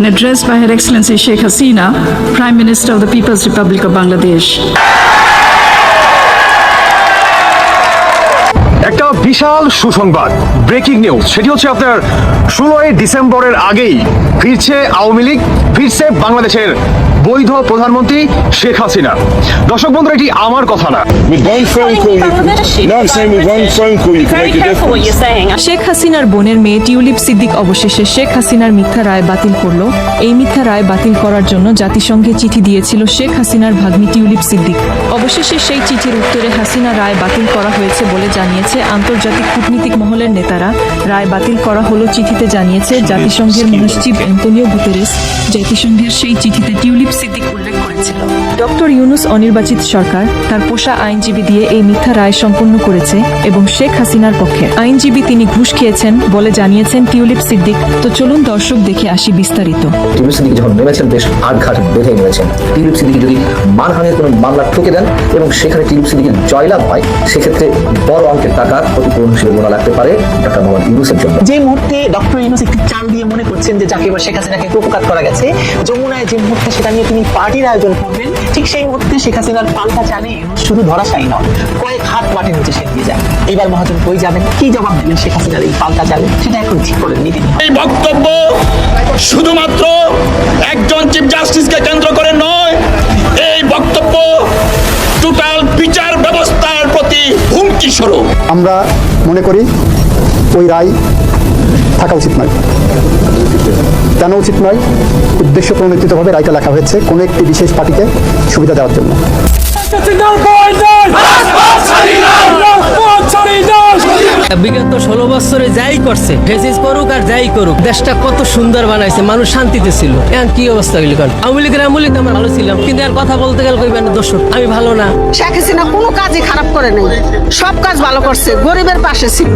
an address by Her Excellency Sheikh Hasina, Prime Minister of the People's Republic of Bangladesh. একটা বিশাল সুসংবাদ, breaking news. সেটি হচ্ছে আপনার 16ই ডিসেম্বরের আগেই ফিরছে আওয়ামী লীগ, ফিরছে বাংলাদেশের বৈধ প্রধানমন্ত্রী শেখ হাসিনা। দর্শক বন্ধুরা, এটি আমার কথা না। With one phone call, you can, no, I'm saying with one phone call you can make a difference. Sheikh হাসিনার বোনের মেয়ে টিউলিপ সিদ্দিক অবশেষে শেখ হাসিনার মিথ্যা রায় বাতিল করলো। এই মিথ্যা রায় বাতিল করার জন্য জাতিসংঘে চিঠি দিয়েছিল শেখ হাসিনার ভাগ্নি টিউলিপ সিদ্দিক। অবশেষে সেই চিঠির উত্তরে হাসিনা রায় বাতিল করা হয়েছে বলে জানিয়েছে আন্তর্জাতিক কূটনীতিক মহলের নেতারা। রায় বাতিল করা হলো চিঠিতে জানিয়েছে জাতিসংঘের মহাসচিব অ্যান্তোনিও গুতেরেস। জাতিসংঘের সেই চিঠিতে টিউলিপ সিদ্দিক উল্লেখ করেছিল, ডক্টর ইউনুস অনির্বাচিত সরকার তার পোষা আইনজীবী দিয়ে এই মিথ্যা রায় সম্পন্ন করেছে এবং শেখ হাসিনার পক্ষে আইনজীবী তিনি ঘুষ খেয়েছেন বলে জানিয়েছেন টিউলিপ সিদ্দিক। তো চলুন দর্শক দেখে আসি বিস্তারিত। টিউলিপ সিদ্দিক যখন নেমেছেন বেশ আটঘাট বেঁধে নেমেছেন। টিউলিপ সিদ্দিক যদি মানহানির কোনো মামলা ঠুকে দেন এবং সেখানে টিউলিপ সিদ্দিকের জয়লাভ হয়, সেক্ষেত্রে বড় অঙ্কের টাকা ক্ষতিপূরণ হিসেবে গোনা লাগতে পারে ডক্টর মোহাম্মদ ইউনুসের জন্য। যে মুহূর্তে ডক্টর ইউনুস একটি চাল দিয়ে মনে করছেন যে যাকে এবার শেখ হাসিনাকে উপকার করা গেছে, যমুনায় যে মুহূর্তে সেটা নিয়ে তিনি পার্টির আয়োজন করবেন, ঠিক সেই মুহূর্তে শেখ হাসিনার পাল্টা চালে ইউনুস শুধু ধরাশায়ী নয়, কয়েক হাত মাটির নিচে সে দিয়ে যায়। এবার মহাজন কই যাবেন, কি জবাব দেবেন শেখ হাসিনার এই পাল্টা চালে, সেটা এখন ঠিক করে নিতে। এই বক্তব্য শুধুমাত্র একজন চিফ জাস্টিসকে কেন্দ্র করে নয়, এই বক্তব্য টোটাল বিচার ব্যবস্থার প্রতি হুমকি স্বরূপ। আমরা মনে করি ওই রায় থাকা উচিত নয়। কেন উচিত নয়? উদ্দেশ্য প্রণোদিতভাবে রায়টা লেখা হয়েছে কোনো একটি বিশেষ পার্টিকে সুবিধা দেওয়ার জন্য। বিগত 16 বছরে যাই করছে, ফেসিস করুক আর যাই করুক, দেশটা কত সুন্দর বানাইছে, মানুষ শান্তিতে ছিল। এখন কি অবস্থা হইল? কারণ আওয়ামী লীগের আমরা ভালো ছিলাম, কিন্তু আর কথা বলতে গেলে কইবেন দর্শক আমি ভালো না। শেখ হাসিনা কোনো কাজই খারাপ করে নাই, সব কাজ ভালো করছে, গরিবের পাশে ছিল।